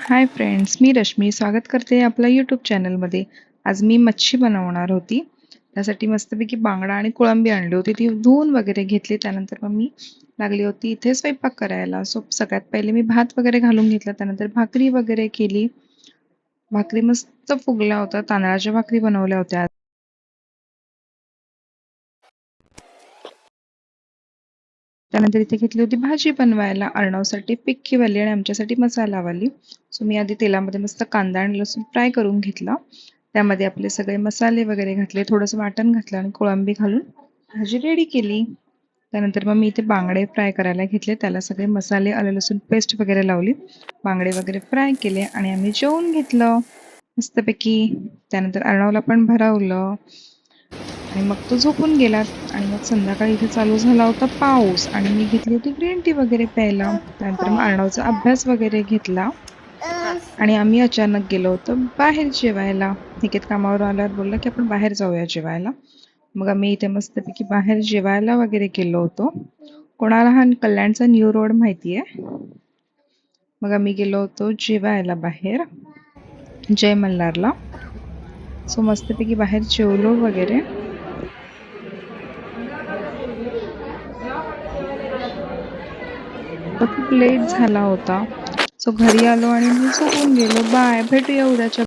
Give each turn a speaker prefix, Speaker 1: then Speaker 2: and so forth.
Speaker 1: Hi friends, मी रश्मी स्वागत करते आपल्या यूट्यूब चॅनलमध्ये. आज मी मच्छी बनवणार होती. त्यासाठी मस्तपैकी बांगडा आणि कोळंबी आणली होती. ती धुवून वगैरे घेतली. त्यानंतर मग मी लागली होती इथे स्वयंपाक करायला. सगळ्यात पहिले मी भात वगैरे घालून घेतला. त्यानंतर भाकरी वगैरे केली. भाकरी मस्त फुगल्या होत्या. तांदळाच्या भाकरी बनवल्या होत्या. त्यानंतर इथे घेतली होती भाजी बनवायला. अर्णवसाठी पिक्कीवाली आणि आमच्यासाठी मसालावाली. सो मी आधी तेलामध्ये मस्त कांदा आणि लसूण फ्राय करून घेतला. त्यामध्ये आपले सगळे मसाले वगैरे घातले, थोडंसं वाटण घातलं आणि कोळंबी घालून भाजी रेडी केली. त्यानंतर मग मी इथे बांगडे फ्राय करायला घेतले. त्याला सगळे मसाले, आलं लसूण पेस्ट वगैरे लावली. बांगडे वगैरे फ्राय केले आणि आम्ही जेवून घेतलं मस्तपैकी. त्यानंतर अर्णवला पण भरवलं आणि मग तो झोपून गेला. आणि मग संध्याकाळी इथे चालू झाला होता पाऊस आणि मी घेतली होती ग्रीन टी वगैरे प्यायला. त्यानंतर मग अर्णवचा अभ्यास वगैरे घेतला आणि आम्ही अचानक गेलो होतो बाहेर जेवायला. निकेत कामावर आल्यावर बोलला की आपण बाहेर जाऊया जेवायला. मग आम्ही इथे मस्तपैकी बाहेर जेवायला वगैरे गेलो होतो. कोणाला हा कल्याणचा न्यू रोड माहिती आहे? मग आम्ही गेलो होतो जेवायला बाहेर जय मल्हारला. सो मस्तपैकी बाहेर जेवलो वगैरे. खूप लेट झाला होता. सो घरी आलो आणि मी झोपून गेलो. बाय, भेटूया उद्याच्या